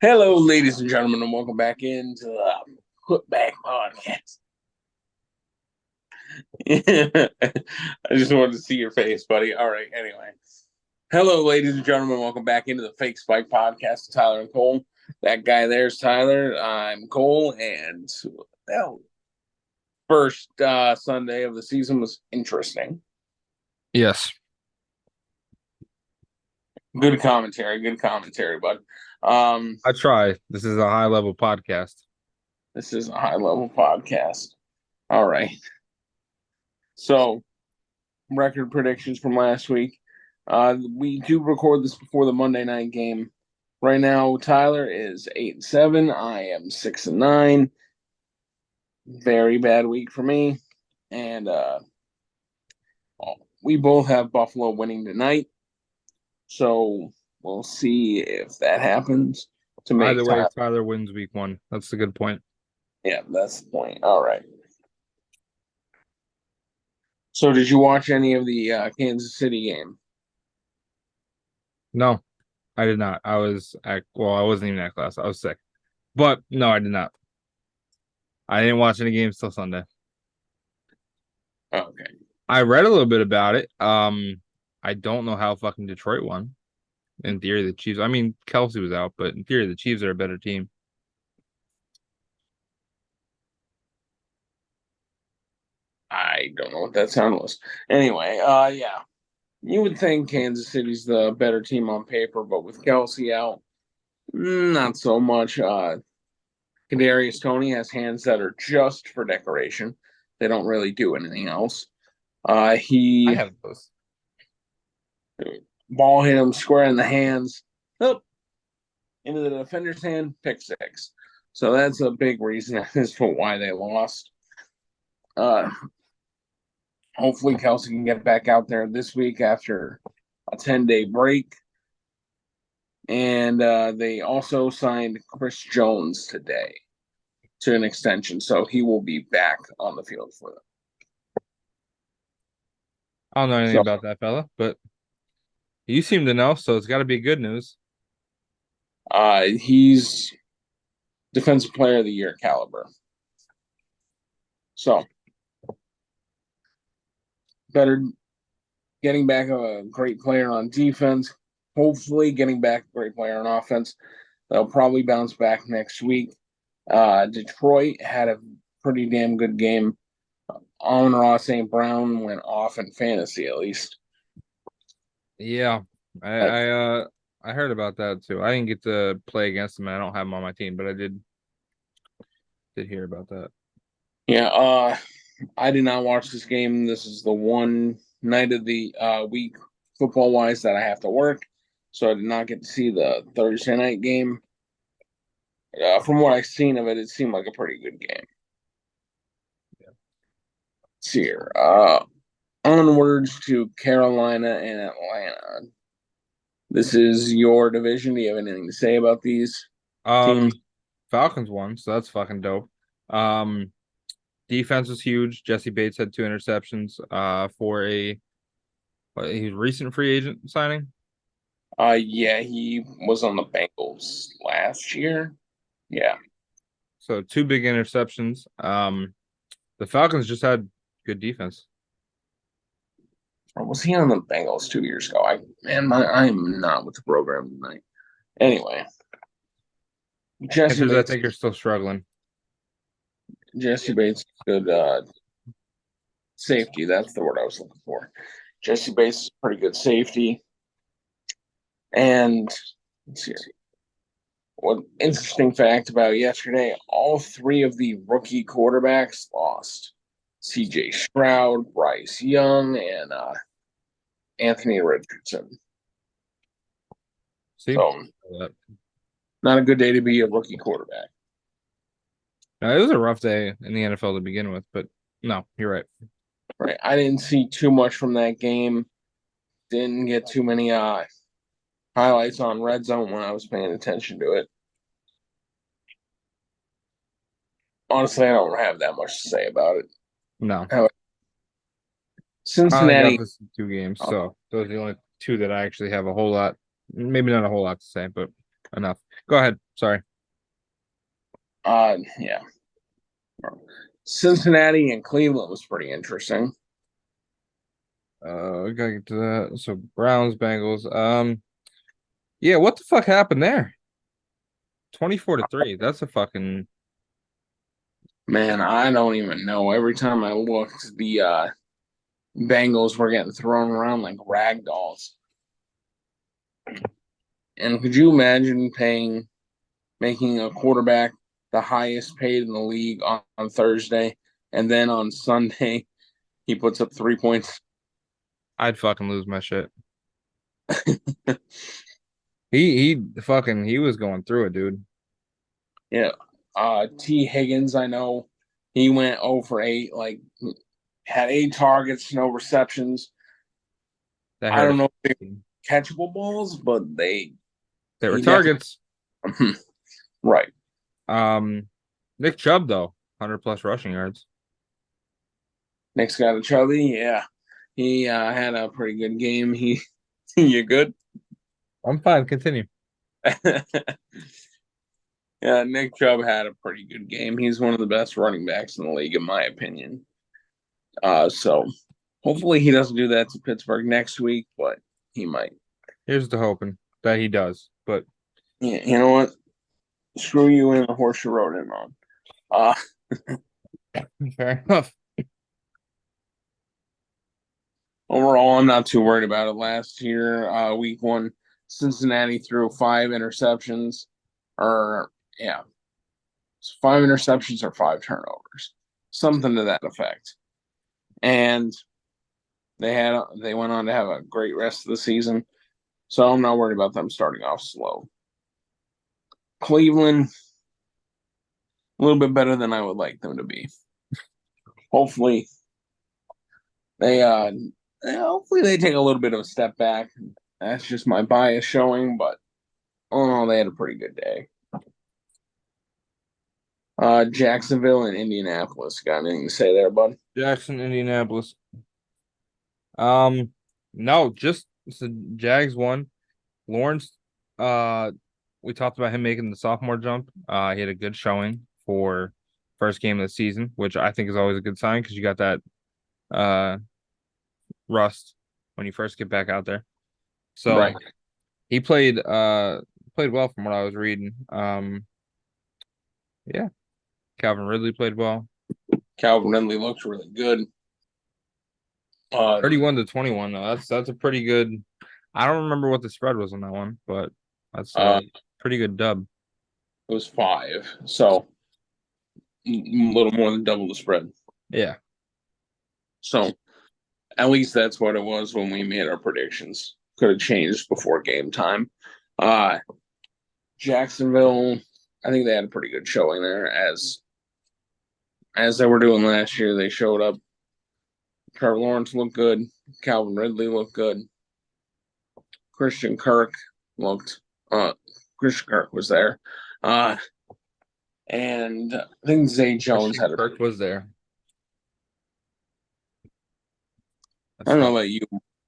Hello, ladies and gentlemen, and welcome back into the Putback Podcast. I just wanted to see your face, buddy. All right, anyway. Hello, ladies and gentlemen, welcome back into the Fake Spike Podcast with Tyler and Cole. That guy there's Tyler. I'm Cole, and well, first Sunday of the season was interesting. Yes, Good commentary, bud. I try. This is a high level podcast. This is a high level podcast. All right. So, record predictions from last week. We do record this before the Monday night game. Right now, Tyler is 8-7. I am 6-9. Very bad week for me. And we both have Buffalo winning tonight. So we'll see if that happens to make Either way, Tyler. Tyler wins week one. That's a good point. Yeah, that's the point. All right. So did you watch any of the Kansas City game? No, I did not. I wasn't even at class. I was sick. But no, I did not. I didn't watch any games till Sunday. Okay. I read a little bit about it. I don't know how fucking Detroit won. In theory, the Chiefs. I mean, Kelsey was out, but in theory, the Chiefs are a better team. I don't know what that sound was. Anyway, yeah. You would think Kansas City's the better team on paper, but with Kelsey out, not so much. Kadarius Toney has hands that are just for decoration. They don't really do anything else. I He have those. ball hit him square in the hands, up into the defender's hand, pick six. So that's a big reason as to why they lost. Uh, Hopefully Kelsey can get back out there this week after a 10-day break. And they also signed Chris Jones today to an extension, so he will be back on the field for them. I don't know anything So about that fella, but you seem to know, so it's got to be good news. he's defensive player of the year caliber. So better getting back a great player on defense. Hopefully, getting back a great player on offense. They'll probably bounce back next week. Detroit had a pretty damn good game. Amon-Ra St. Brown went off in fantasy, at least. Yeah, I Uh, I uh I heard about that too. I didn't get to play against him. I don't have him on my team, but I did hear about that. yeah, I did not watch this game. This is the one night of the week, football wise, that I have to work. So I did not get to see the Thursday night game. From what I've seen of it, it seemed like a pretty good game. Let's see here. Onwards to Carolina and Atlanta. This is your division. Do you have anything to say about these teams? Um, Falcons won, so that's fucking dope. Um, Defense was huge. Jesse Bates had two interceptions. For he's recent free agent signing. Yeah, he was on the Bengals last year. Yeah. So two big interceptions. The Falcons just had good defense. Or was he on the Bengals 2 years ago? I'm not with the program tonight. Anyway, Jesse Panthers, I Bates. think, are still struggling. Jesse Bates, good safety. That's the word I was looking for. Jesse Bates is pretty good safety. And let's see here. One interesting fact about yesterday, all three of the rookie quarterbacks lost. CJ Stroud, Bryce Young, and Anthony Richardson. See, So not a good day to be a rookie quarterback. it was a rough day in the NFL to begin with, but no, you're right. Right. I didn't see too much from that game. Didn't get too many highlights on Red Zone when I was paying attention to it. Honestly, I don't have that much to say about it. No, How I only got Cincinnati, this two games, oh, so those are the only two that I actually have a whole lot, maybe not a whole lot to say, but. enough. Go ahead. Sorry. Yeah. Cincinnati and Cleveland was pretty interesting. We gotta get to that. So Browns, Bengals. Yeah, what the fuck happened there? 24-3. That's a fucking Man, I don't even know. Every time I looked, the Bengals were getting thrown around like rag dolls. And could you imagine making a quarterback the highest paid in the league on Thursday, and then on Sunday he puts up 3 points? I'd fucking lose my shit. He was going through it, dude. Yeah. T. Higgins, I know he went 0 for 8, like had 8 targets, no receptions. That I hurt don't his know if team. they're catchable balls, but They were he definitely targets. right. Nick Chubb though, 100 plus rushing yards. Next guy to Chubby, yeah. He had a pretty good game. You good? I'm fine. Continue. Yeah, Nick Chubb had a pretty good game. He's one of the best running backs in the league, in my opinion. So hopefully he doesn't do that to Pittsburgh next week, but he might. Here's to hoping that he does. But Yeah, you know what? Screw you and the horse you rode in on. Uh, fair enough. Overall, I'm not too worried about it. Last year, week one, Cincinnati threw 5 interceptions, or yeah, 5 interceptions or 5 turnovers, something to that effect. And they went on to have a great rest of the season. So I'm not worried about them starting off slow. Cleveland, a little bit better than I would like them to be. Hopefully, they hopefully they take a little bit of a step back. That's just my bias showing, but oh, they had a pretty good day. Jacksonville and Indianapolis. Got anything to say there, bud? Jackson, Indianapolis. Um, no, just the Jags won. Lawrence, uh, we talked about him making the sophomore jump. He had a good showing for first game of the season, which I think is always a good sign because you got that uh rust when you first get back out there. So Right. he played well from what I was reading. Yeah, Calvin Ridley played well. Calvin Ridley looks really good. 31-21 though. That's a pretty good. I don't remember what the spread was on that one, but that's Uh, a pretty good dub. it was 5, so a little more than double the spread. Yeah. So at least that's what it was when we made our predictions. Could have changed before game time. Uh, Jacksonville, I think they had a pretty good showing there, as they were doing last year. They showed up. Trevor Lawrence looked good. Calvin Ridley looked good. Christian Kirk looked. Uh, Christian Kirk was there. Uh, and I think Zay Jones Christian had a. Kirk was there. I That's don't know fun. about you,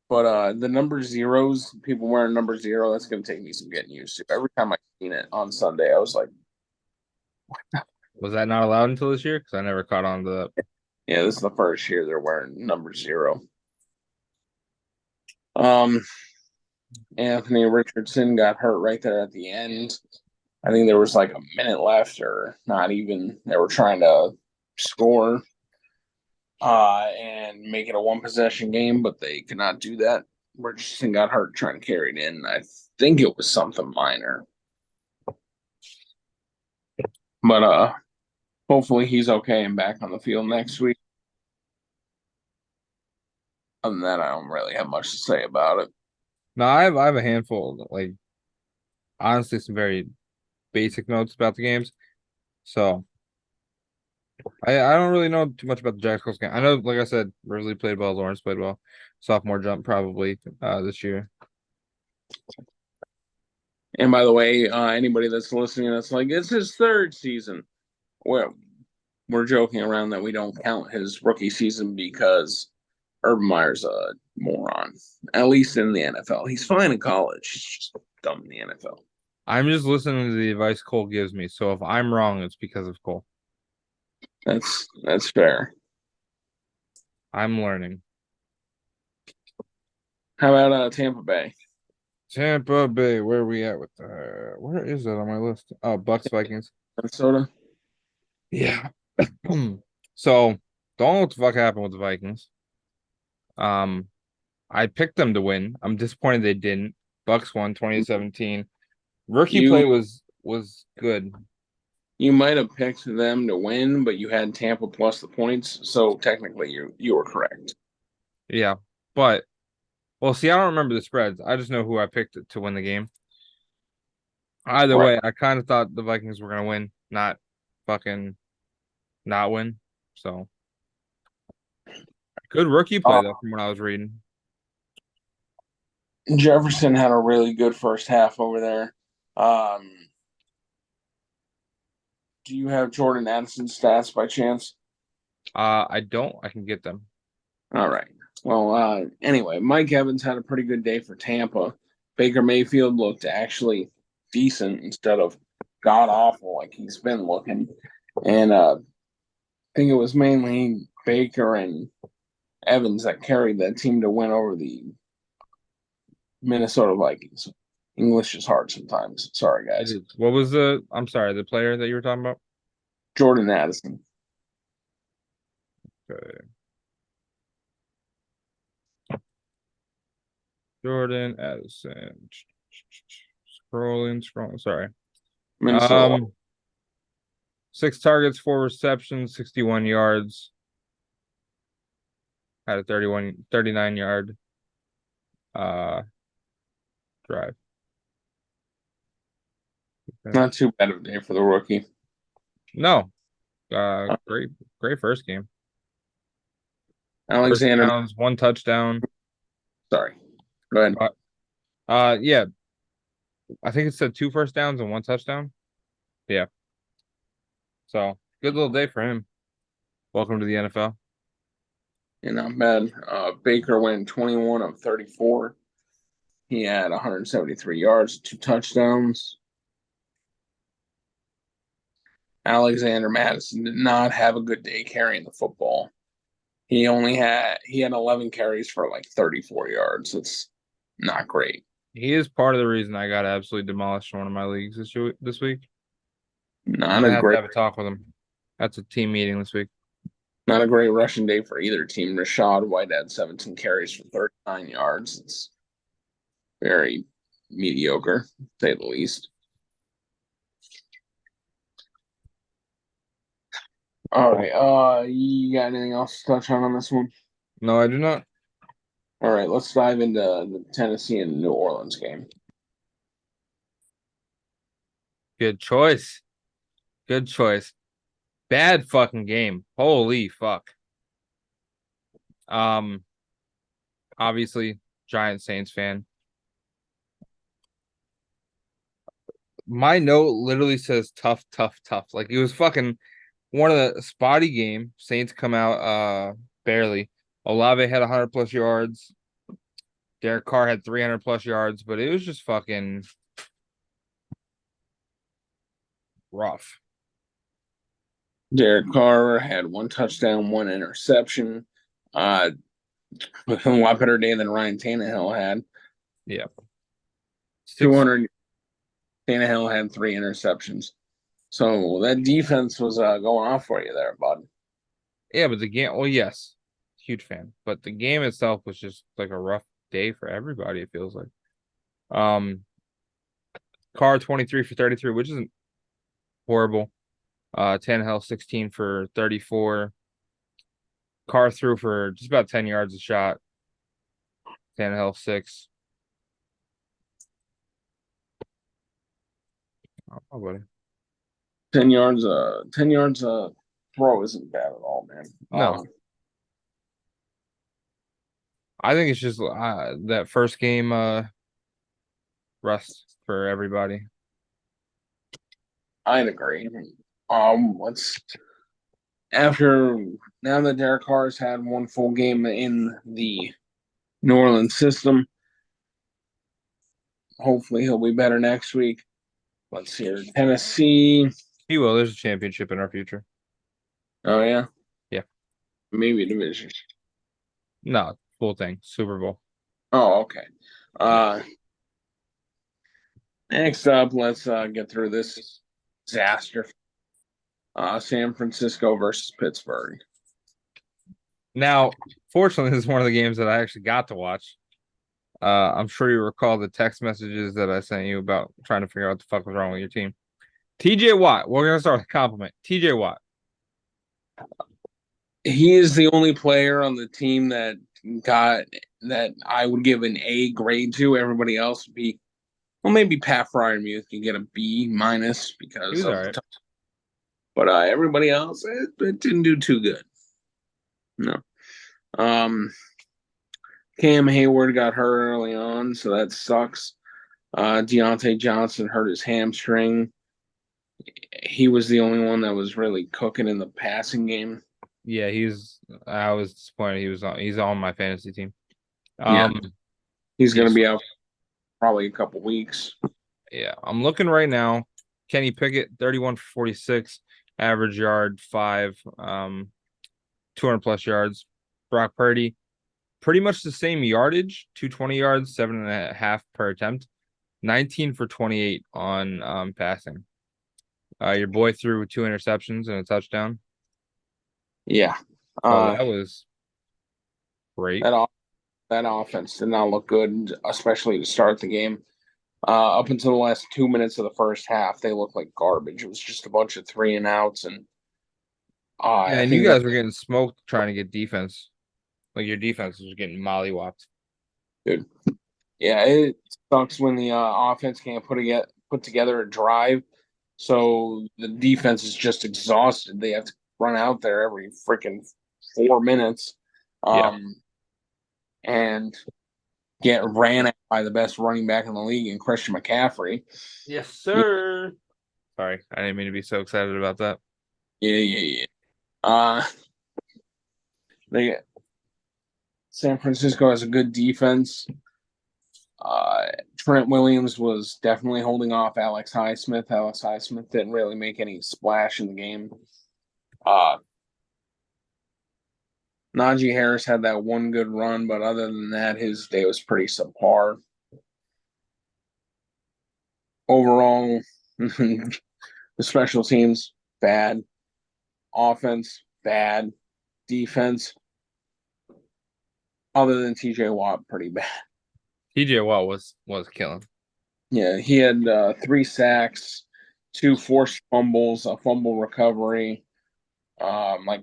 but the number zeros, people wearing number 0, that's going to take me some getting used to. Every time I seen it on Sunday, I was like, Was that not allowed until this year? Because I never caught on to that. yeah, this is the first year they're wearing number 0. Um, Anthony Richardson got hurt right there at the end. I think there was like a minute left, or not even. They were trying to score and make it a one possession game, but they could not do that. Richardson got hurt trying to carry it in. I think it was something minor, but hopefully he's okay and back on the field next week. Other than that, I don't really have much to say about it. No, I have a handful, like honestly, some very basic notes about the games. So I don't really know too much about the Jags Colts game. I know, like I said, Ridley played well, Lawrence played well. Sophomore jump probably this year. And by the way, anybody that's listening that's like, it's his third season. Well, we're joking around that we don't count his rookie season because Urban Meyer's a moron, at least in the NFL. He's fine in college. He's just dumb in the NFL. I'm just listening to the advice Cole gives me. So if I'm wrong, it's because of Cole. That's fair. I'm learning. How about Tampa Bay? Tampa Bay, where are we at with that? Where is that on my list? Oh, Bucks, Vikings. Minnesota? Yeah. So don't know what the fuck happened with the Vikings. Um, I picked them to win. I'm disappointed they didn't. Bucks won 2017. Rookie You play was good. you might have picked them to win, but you had Tampa plus the points, so technically you were correct. Yeah. But well, see, I don't remember the spreads. I just know who I picked to win the game. Either Right. way, I kind of thought the Vikings were gonna win, not fucking not win. So good rookie play Uh, though, from what I was reading. Jefferson had a really good first half over there. Um, do you have Jordan Addison's stats by chance? I don't. I can get them. All right. Well, anyway, Mike Evans had a pretty good day for Tampa. Baker Mayfield looked actually decent instead of god awful like he's been looking. And I think it was mainly Baker and Evans that carried that team to win over the Minnesota Vikings. English is hard sometimes. Sorry, It guys. is. What was the? I'm sorry, the player that you were talking about. Jordan Addison. Okay. Jordan Addison. Scrolling. Sorry. Minnesota. Um, 6 targets, 4 receptions, 61 yards. Had a 39 yard uh drive. Okay. Not too bad of a day for the rookie. No, Uh, great first game. First Alexander. downs, 1 touchdown. Sorry. Go ahead. Uh, yeah, I think it said 2 first downs and 1 touchdown. Yeah, so good little day for him. Welcome to the NFL. And not bad. Baker went 21 of 34. He had 173 yards, 2 touchdowns. Alexander Madison did not have a good day carrying the football. He had 11 carries for like 34 yards. It's not great. He is part of the reason I got absolutely demolished in one of my leagues this week. I'm Not gonna a have to great have a talk with him. That's a team meeting this week. not a great rushing day for either team. Rashad White had 17 carries for 39 yards. It's very mediocre, to say the least. All right. You got anything else to touch on this one? No, I do not. All right. Let's dive into the Tennessee and New Orleans game. Good choice. Good choice. Bad fucking game. Holy fuck. Um, obviously, Giant Saints fan. My note literally says tough, tough, tough. Like it was fucking one of the spotty game. Saints come out barely. Olave had 100 plus yards. Derek Carr had 300 plus yards, but it was just fucking rough. Derek Carr had 1 touchdown, 1 interception. Uh, a lot better day than Ryan Tannehill had. Yeah. Six 200. Tannehill had 3 interceptions. So that defense was going off for you there, bud. Yeah, but the game, well, yes, huge fan. But the game itself was just like a rough day for everybody, it feels like. Um Carr 23 for 33, which isn't horrible. Tannehill 16 for 34. Carr threw for just about 10 yards a shot. Tannehill 6. Oh, buddy. 10 yards throw isn't bad at all, man. No, I think it's just that first game rust for everybody. I'd agree. Let's after now that Derek Carr's had one full game in the New Orleans system, hopefully he'll be better next week. let's see here. Tennessee. He will. There's a championship in our future. Oh yeah. Yeah. Maybe a division. No, full thing. Super Bowl. Oh, okay. Yeah. Next up, let's get through this disaster. San Francisco versus Pittsburgh. Now, fortunately, this is one of the games that I actually got to watch. I'm sure you recall the text messages that I sent you about trying to figure out what the fuck was wrong with your team. TJ Watt. We're gonna start with a compliment. TJ Watt. He is the only player on the team that got that I would give an A grade to. Everybody else would be, well, maybe Pat Fryermuth can get a B minus He because was all of, right. but everybody else it didn't do too good. No. Cam Hayward got hurt early on, so that sucks. Deontay Johnson hurt his hamstring. He was the only one that was really cooking in the passing game. Yeah, I was disappointed he's on my fantasy team. Yeah, he's going to Yes. be out probably a couple weeks. Yeah, I'm looking right now. Kenny Pickett, 31 for 46, average yard 5, 200 plus yards. Brock Purdy, pretty much the same yardage, 220 yards, 7.5 per attempt, 19 for 28 on passing. Your boy threw 2 interceptions and a touchdown. Yeah, So that was great. that offense did not look good, especially to start the game. Up until the last 2 minutes of the first half, they looked like garbage. It was just a bunch of 3-and-outs, and Yeah, I and you think that, guys were getting smoked trying to get defense. Like your defense was getting mollywopped. dude, yeah, it sucks when the offense can't put together a drive. So the defense is just exhausted. They have to run out there every freaking 4 minutes, Yeah. and get ran at by the best running back in the league in Christian McCaffrey. Yes, sir. Sorry, I didn't mean to be so excited about that. Yeah. They San Francisco has a good defense. Trent Williams was definitely holding off Alex Highsmith. Alex Highsmith didn't really make any splash in the game. Najee Harris had that one good run, but other than that, his day was pretty subpar. Overall, the special teams bad, offense bad, defense other than TJ Watt pretty bad. TJ Watt was killing. Yeah, he had 3 sacks, 2 forced fumbles, a fumble recovery, like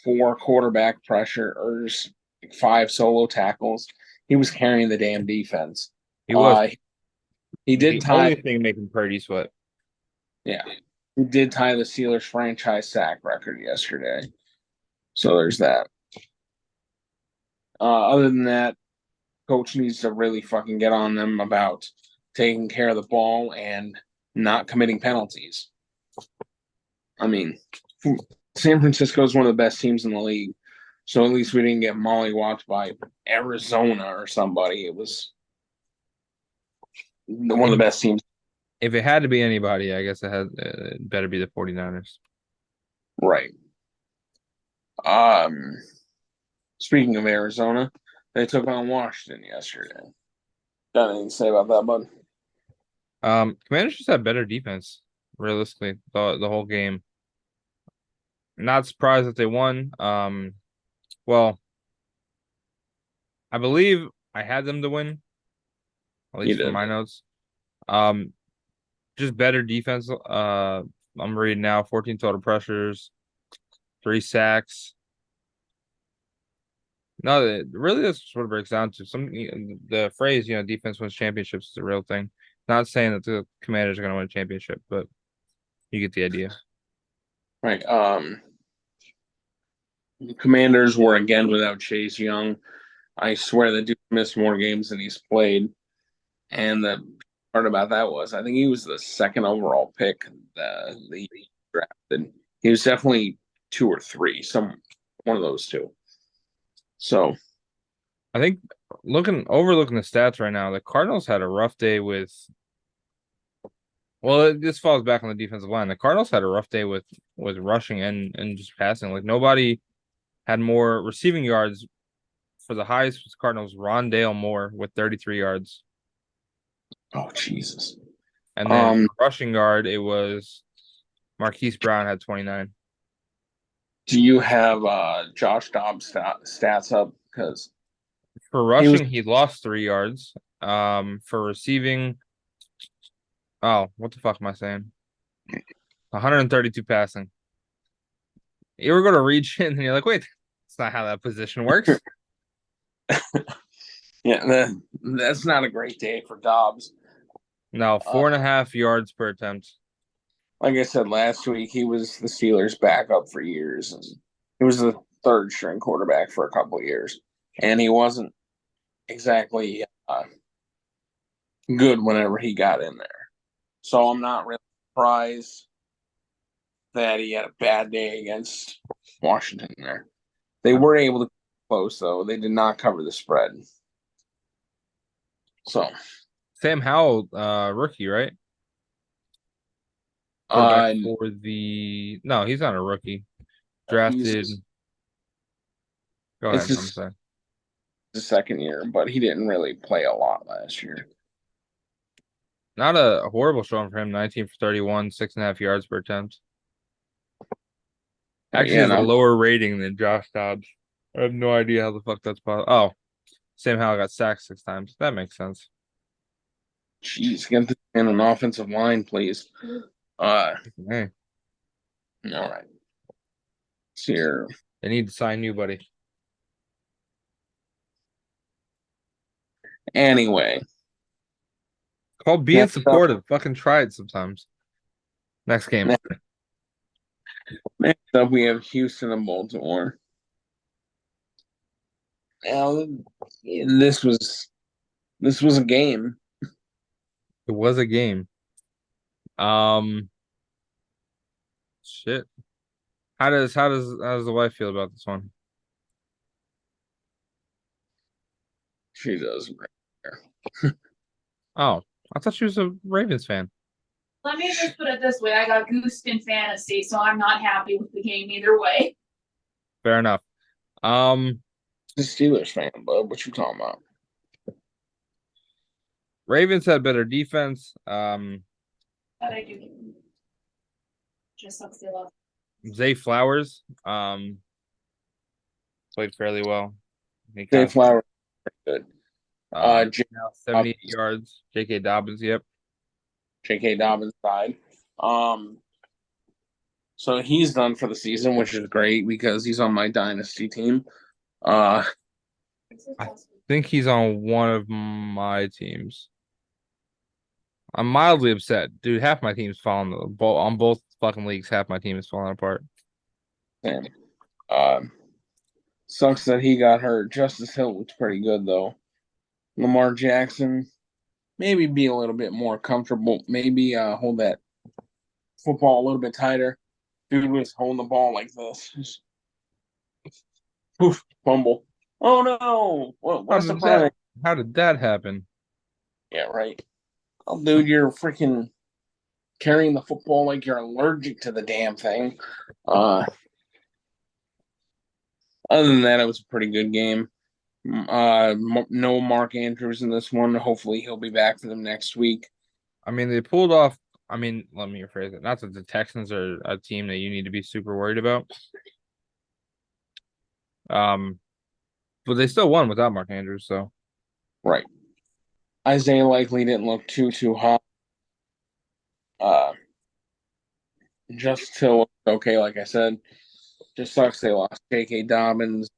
4 quarterback pressures, like 5 solo tackles. He was carrying the damn defense. He was Uh, he did the only tie, thing making Purdy sweat. yeah, he did tie the Steelers franchise sack record yesterday. So there's that. Other than that, coach needs to really fucking get on them about taking care of the ball and not committing penalties. I mean, San Francisco is one of the best teams in the league. So at least we didn't get mollywopped by Arizona or somebody. It was one of the best teams. If it had to be anybody, I guess it better be the 49ers. Right. Speaking of Arizona, they took on Washington yesterday. Got anything to say about that, bud? Commanders just had better defense, realistically, the whole game. Not surprised that they won. Well, I believe I had them to win, at You least from did. my notes. Just better defense. I'm reading now, 14 total pressures, 3 sacks. No, really, that's what it breaks down to. The phrase, defense wins championships is a real thing. Not saying that the Commanders are going to win a championship, but you get the idea. Right. The Commanders were again without Chase Young. I swear the dude missed more games than he's played. And the part about that was I think he was the second overall pick the drafted. He was definitely 2 or 3, one of those two. So I think overlooking the stats right now, the Cardinals had a rough day with Well, this falls back on the defensive line. The Cardinals had a rough day with rushing and just passing. Like nobody had more receiving yards for the highest was Cardinals. Rondale Moore with 33 yards, Oh Jesus. and then Um, for rushing yard it was Marquise Brown had 29. do you have Josh Dobbs stats up? Because For he was rushing, he lost 3 yards. For receiving, oh, what the fuck am I saying? 132 passing. You were going to reach in, and you're like, wait, that's not how that position works. yeah, that's not a great day for Dobbs. No, Uh, 4.5 yards per attempt. like I said last week, he was the Steelers' backup for years, and he was the third string quarterback for a couple of years, and he wasn't exactly good whenever he got in there. So I'm not really surprised that he had a bad day against Washington there. They were able to close though. They did not cover the spread. So Sam Howell, rookie, right? Quarterback uh for the no, he's not a rookie. he's Drafted. Go it's ahead. I'm just sorry. the second year, but he didn't really play a lot last year. Not a horrible showing for him. 19 for 31, 6.5 yards per attempt. But Actually, yeah, has a no, lower rating than Josh Dobbs. I have no idea how the fuck that's possible. Oh, Sam Howell got sacked 6 times. That makes sense. jeez, get this in an offensive line, please. Uh, Hey, all right. So here, they need to sign you, buddy. anyway, Called being next up, supportive. Fucking try it sometimes. Next game. next up, we have Houston and Baltimore. Now, this was a game. It was a game. Um, shit. How does the wife feel about this one? She does. Oh, I thought she was a Ravens fan. Let me just put it this way. I got goosed in fantasy, so I'm not happy with the game either way. Fair enough. Um, The Steelers fan, bud. What you talking about? Ravens had better defense. But I do. Just sucks they lost. Zay Flowers, played fairly well. He Jay kind of Flower, good. J- 78 yards. J.K. Dobbins, yep. J.K. Dobbins side. Um, so he's done for the season, which is great because he's on my dynasty team. Uh, I think he's on one of my teams. I'm mildly upset. Dude, half my team's falling on both fucking leagues. Half my team is falling apart. and uh, sucks that he got hurt. Justice Hill looks pretty good though. Lamar Jackson, maybe be a little bit more comfortable. Maybe hold that football a little bit tighter. Dude was holding the ball like this. Just, poof, fumble. Oh no! What How a did that surprise! how did that happen? Yeah, right. Oh, dude, you're freaking carrying the football like you're allergic to the damn thing. Uh, other than that, it was a pretty good game. No Mark Andrews in this one. Hopefully, he'll be back for them next week. I mean, they pulled off. I mean, let me rephrase it. Not that the Texans are a team that you need to be super worried about. But they still won without Mark Andrews, so Right. Isaiah likely didn't look too hot. Uh, just till okay, like I said, just sucks they lost J.K. Dobbins.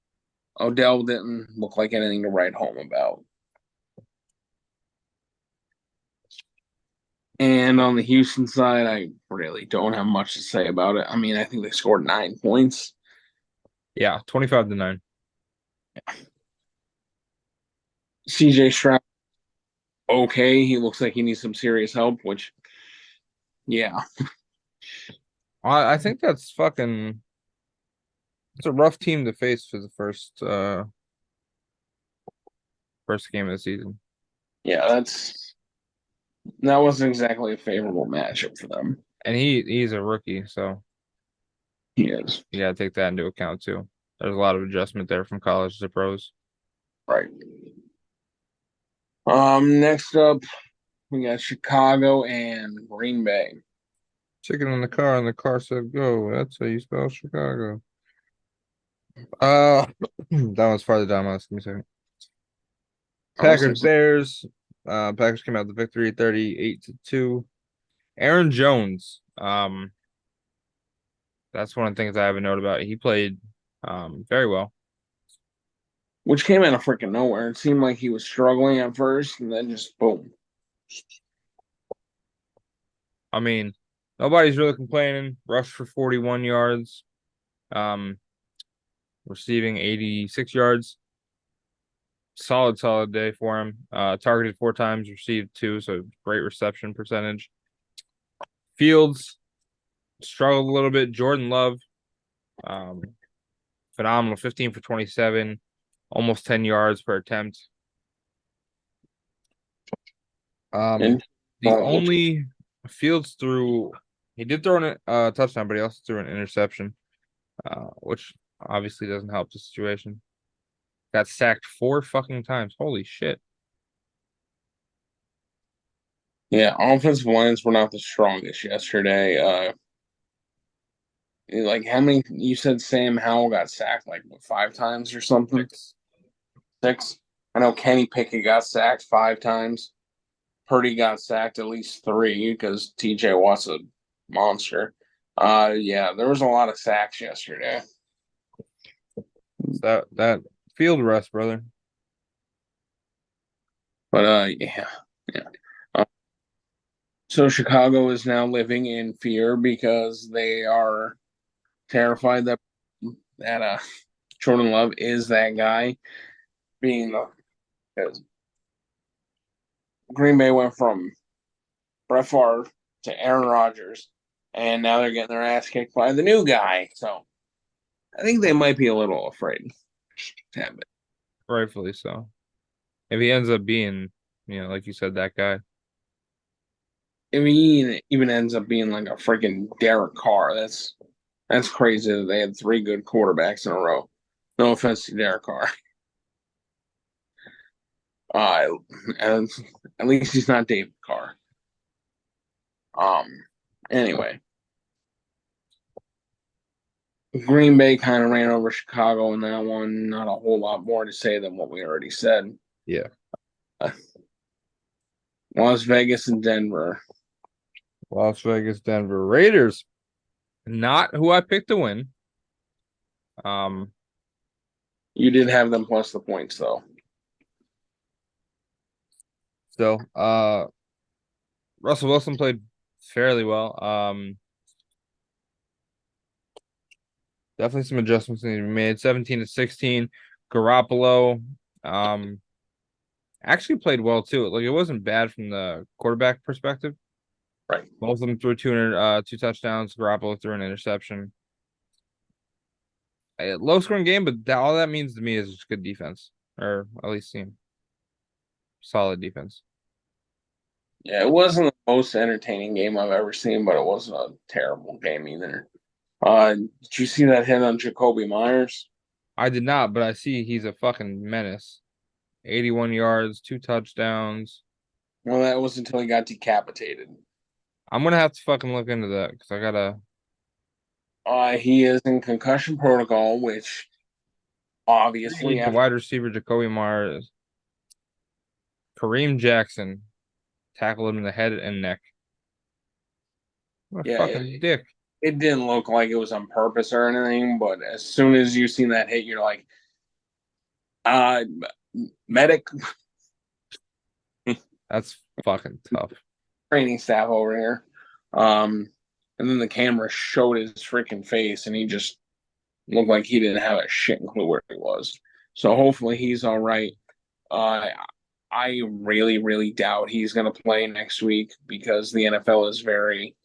Odell didn't look like anything to write home about. And on the Houston side, I really don't have much to say about it. I mean, I think they scored 9 points. yeah, 25-9. CJ Stroud, okay. He looks like he needs some serious help, which, yeah. I think that's fucking. It's a rough team to face for the first game of the season. Yeah, that's That wasn't exactly a favorable matchup for them. And he's a rookie, so He is. you gotta take that into account too. There's a lot of adjustment there from college to pros. Right. Next up, we got Chicago and Green Bay. Chicken in the car, and the car said go. That's how you spell Chicago. That one's farther down my list. Give me a second. Packers, Bears. Packers came out the victory 38-2. Aaron Jones. That's one of the things I have a note about. He played very well. Which came out of freaking nowhere. It seemed like he was struggling at first, and then just boom. I mean, nobody's really complaining. Rushed for 41 yards. Receiving 86 yards. Solid day for him. Targeted 4 times, received 2, so great reception percentage. Fields struggled a little bit. Jordan Love, phenomenal, 15 for 27, almost 10 yards per attempt. And The only Fields threw, he did throw a touchdown, but he also threw an interception, which obviously doesn't help the situation. Got sacked 4 fucking times. Holy shit. yeah, offensive lines were not the strongest yesterday. Like how many? You said Sam Howell got sacked like what, 5 times or something? 6. I know Kenny Pickett got sacked 5 times. Purdy got sacked at least 3 because TJ Watt's a monster. Yeah, there was a lot of sacks yesterday. That field rest, brother. But yeah. So Chicago is now living in fear because they are terrified that Jordan Love is that guy. Being because Green Bay went from Brett Favre to Aaron Rodgers, and now they're getting their ass kicked by the new guy. So I think they might be a little afraid. Rightfully so. If he ends up being, like you said, that guy. If he even ends up being like a freaking Derek Carr, that's crazy that they had 3 good quarterbacks in a row. No offense to Derek Carr. And at least he's not David Carr. Anyway, Green Bay kind of ran over Chicago in that one. Not a whole lot more to say than what we already said. Yeah. Las Vegas and Denver. Las Vegas, Denver Raiders. Not who I picked to win. You did have them plus the points though. Still, Russell Wilson played fairly well. Definitely some adjustments need to be made. 17-16. Garoppolo, actually played well too. Like it wasn't bad from the quarterback perspective. Right. Both of them threw 2 touchdowns. Garoppolo threw an interception. A low scoring game, but all that means to me is just good defense, or at least solid defense. Yeah, it wasn't the most entertaining game I've ever seen, but it wasn't a terrible game either. Did you see that hit on Jacoby Myers? I did not, but I see he's a fucking menace. 81 yards, 2 touchdowns. Well, that was until he got decapitated. I'm gonna have to fucking look into that because I gotta. He is in concussion protocol, which obviously The wide receiver Jacoby Myers, Kareem Jackson tackled him in the head and neck. What a fucking dick. It didn't look like it was on purpose or anything, but as soon as you seen that hit, you're like, medic. That's fucking tough. Training staff over here. And then the camera showed his freaking face, and he just looked like he didn't have a shit clue where he was. So hopefully he's all right. I really, really doubt he's going to play next week because the NFL is very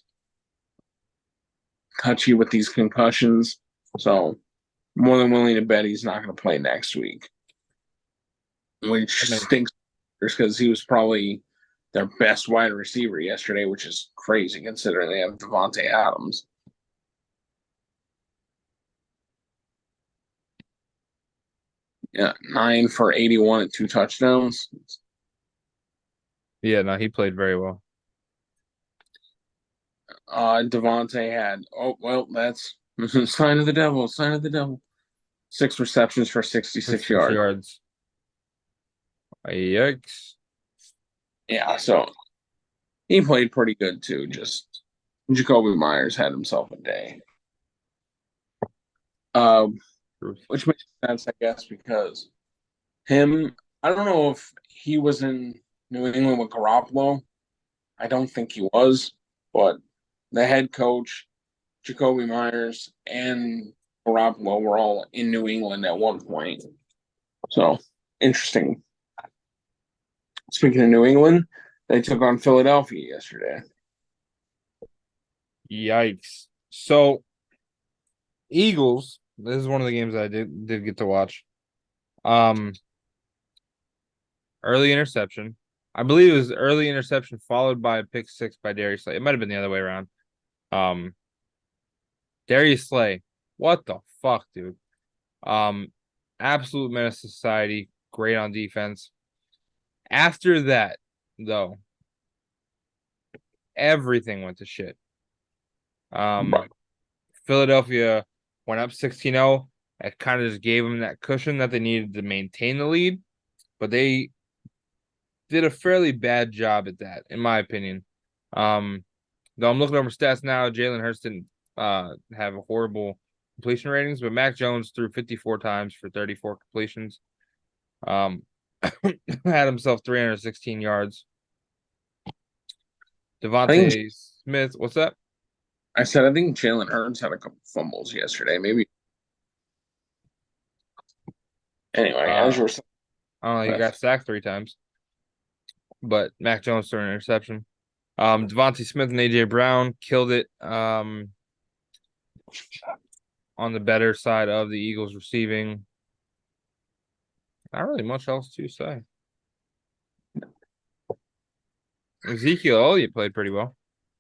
touchy with these concussions. So more than willing to bet he's not going to play next week, which stinks because he was probably their best wide receiver yesterday, which is crazy considering they have Devontae Adams. Yeah, 9 for 81 and 2 touchdowns. Yeah, no, he played very well. Devontae had that's sign of the devil, sign of the devil. 6 receptions for 66 yards. Yikes. Yeah, so he played pretty good too. Just Jacoby Myers had himself a day. Which makes sense, I guess, because I don't know if he was in New England with Garoppolo. I don't think he was, but the head coach, Jacoby Myers, and Garoppolo were all in New England at one point. So interesting. Speaking of New England, they took on Philadelphia yesterday. Yikes. So Eagles, this is one of the games I did get to watch. Early interception. I believe it was early interception followed by a pick six by Darius Slay. It might have been the other way around. Darius Slay. What the fuck, dude? Absolute menace to society. Great on defense. After that, though, everything went to shit. Right. Philadelphia went up 16-0. It kind of just gave them that cushion that they needed to maintain the lead, but they did a fairly bad job at that, in my opinion. Though I'm looking over stats now, Jalen Hurts didn't have horrible completion ratings, but Mac Jones threw 54 times for 34 completions. Had himself 316 yards. Devontae Smith, what's that? I said I think Jalen Hurts had a couple fumbles yesterday. Maybe. Anyway, as you were saying, I don't know, he got sacked 3 times. But Mac Jones threw an interception. Devontae Smith and AJ Brown killed it. On the better side of the Eagles receiving. Not really much else to say. Ezekiel Elliott played pretty well.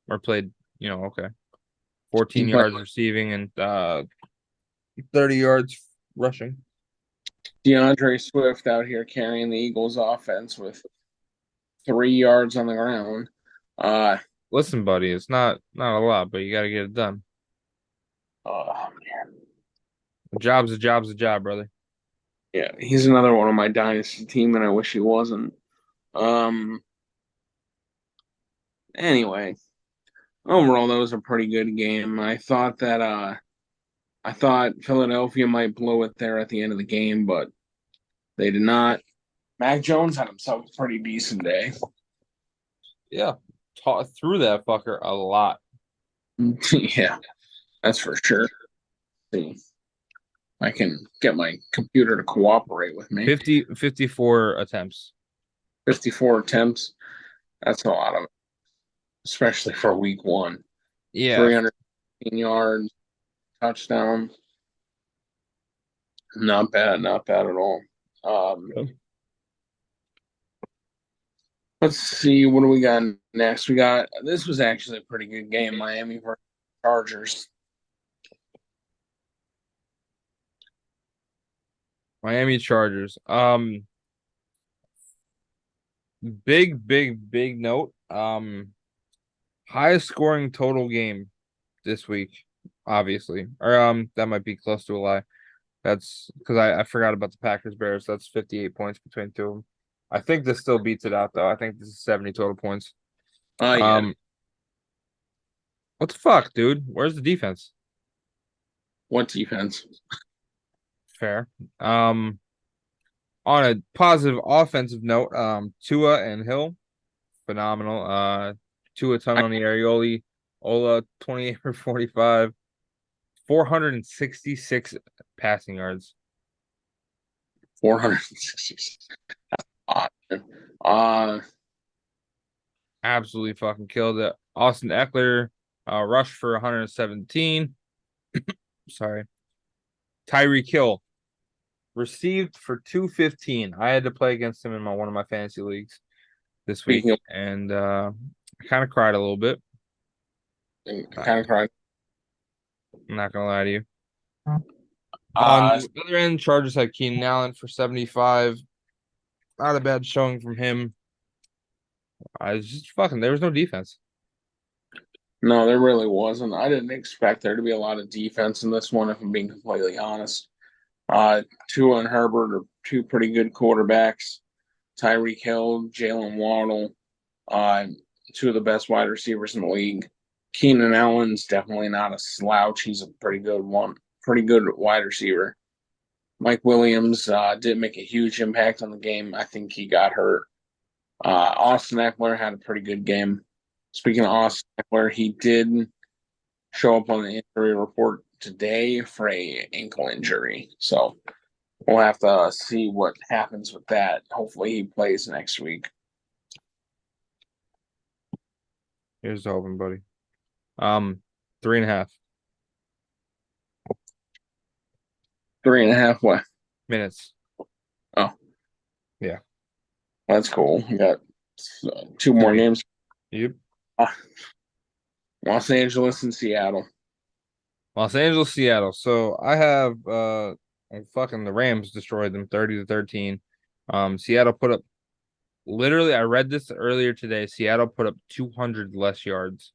Or played, okay. 14 yards receiving and 30 yards rushing. DeAndre Swift out here carrying the Eagles offense with 3 yards on the ground. Listen, buddy, it's not a lot, but you got to get it done. Oh man, A job's a job, brother. Yeah, he's another one on my dynasty team, and I wish he wasn't. Anyway, overall, that was a pretty good game. I thought Philadelphia might blow it there at the end of the game, but they did not. Mac Jones had himself a pretty decent day. Yeah, taught through that fucker a lot. Yeah, that's for sure. See, I can get my computer to cooperate with me. 54 attempts. 54 attempts. That's a lot of it, especially for week 1. Yeah. 315 yards, touchdown. Not bad at all. Let's see, what do we got next? This was actually a pretty good game, Miami versus Chargers. Miami Chargers. Big note. Highest scoring total game this week, obviously. Or that might be close to a lie. That's because I forgot about the Packers Bears. That's 58 points between 2 of them. I think this still beats it out though. I think this is 70 total points. Yeah. What the fuck, dude? Where's the defense? What defense? Fair. On a positive offensive note, Tua and Hill, phenomenal. Tua ton on the Arioli, Ola 28 for 45, 466 passing yards. 466. Absolutely fucking killed it. Austin Eckler, rushed for 117. Sorry. Tyreek Hill received for 215. I had to play against him in one of my fantasy leagues. this week, Speaking of, and I kind of cried a little bit. kind of crying. I'm not gonna lie to you. On Uh, the other end, Chargers had Keenan Allen for 75. Not a bad showing from him. I was just fucking. There was no defense. no, there really wasn't. I didn't expect there to be a lot of defense in this one, if I'm being completely honest. Tua and Herbert are two pretty good quarterbacks. Tyreek Hill, Jalen Waddle, uh, two of the best wide receivers in the league. Keenan Allen's definitely not a slouch. He's a pretty good one, pretty good wide receiver. Mike Williams didn't make a huge impact on the game. I think he got hurt. Austin Eckler had a pretty good game. Speaking of Austin Eckler, he did show up on the injury report today for a ankle injury. So we'll have to see what happens with that. Hopefully he plays next week. Here's the hoping, buddy. 3.5 3.5 what? minutes. Oh. Yeah. That's cool. We got two more Three. games. Yep. Los Angeles and Seattle. Los Angeles, Seattle. So I have fucking the Rams destroyed them 30-13. Seattle put up literally, I read this earlier today. Seattle put up 200 less yards.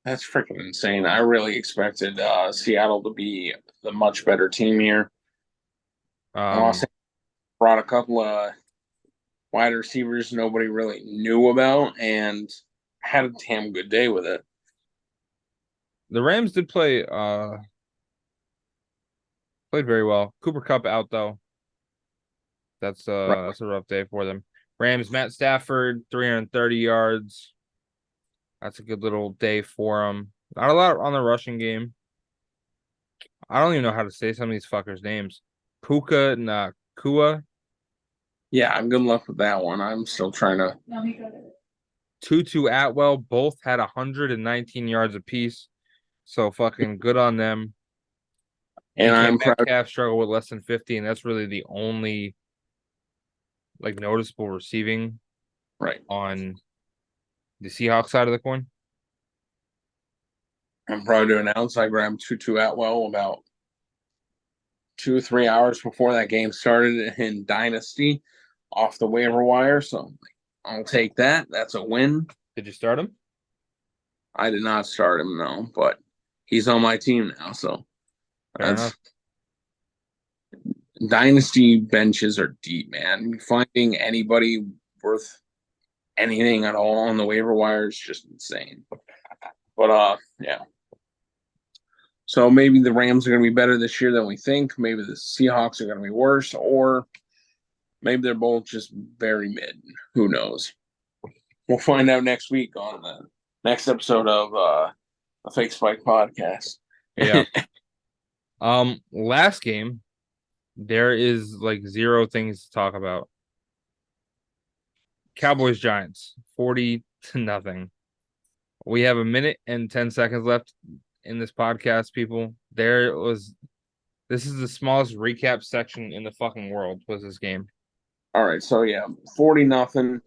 That's freaking insane. I really expected Seattle to be the much better team here. Los Angeles brought a couple of wide receivers nobody really knew about and had a damn good day with it. The Rams did played very well. Cooper Kupp out though. That's a rough day for them. Rams, Matt Stafford, 330 yards. That's a good little day for them. Not a lot on the rushing game. I don't even know how to say some of these fuckers' names. Puka Nakua. Yeah, good luck with that one. I'm still trying to. No, he got it. Tutu Atwell both had 119 yards apiece. So fucking good on them. And I'm proud. Metcalf struggled with less than 50, and that's really the only like noticeable receiving Right. on the Seahawks side of the coin. I'm proud to announce I grabbed Tutu Atwell about 2 or 3 hours before that game started in Dynasty off the waiver wire. So I'll take that. That's a win. Did you start him? I did not start him, no, but he's on my team now. So Fair enough. Dynasty benches are deep, man. Finding anybody worth anything at all on the waiver wire is just insane. But yeah. So maybe the Rams are going to be better this year than we think. Maybe the Seahawks are going to be worse, or maybe they're both just very mid. Who knows? We'll find out next week on the next episode of the Fake Spike podcast. Yeah. Last game, there is like zero things to talk about. Cowboys Giants, 40-0. We have 1 minute and 10 seconds left in this podcast, people. This is the smallest recap section in the fucking world was this game. All right, so yeah, 40-0.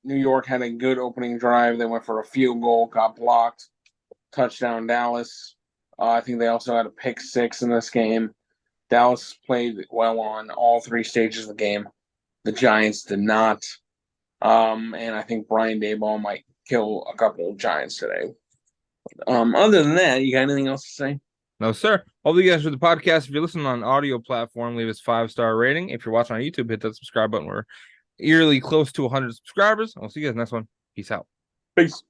New York had a good opening drive. They went for a field goal, got blocked, touchdown Dallas. I think they also had a pick six in this game. Dallas played well on all three stages of the game. The Giants did not. And I think Brian Daboll might kill a couple of Giants today. Other than that, you got anything else to say? No, sir. Hope you guys enjoyed the podcast. If you're listening on audio platform, leave us 5-star rating. If you're watching on YouTube, hit that subscribe button. We're eerily close to 100 subscribers. I'll see you guys next one. Peace out. Peace.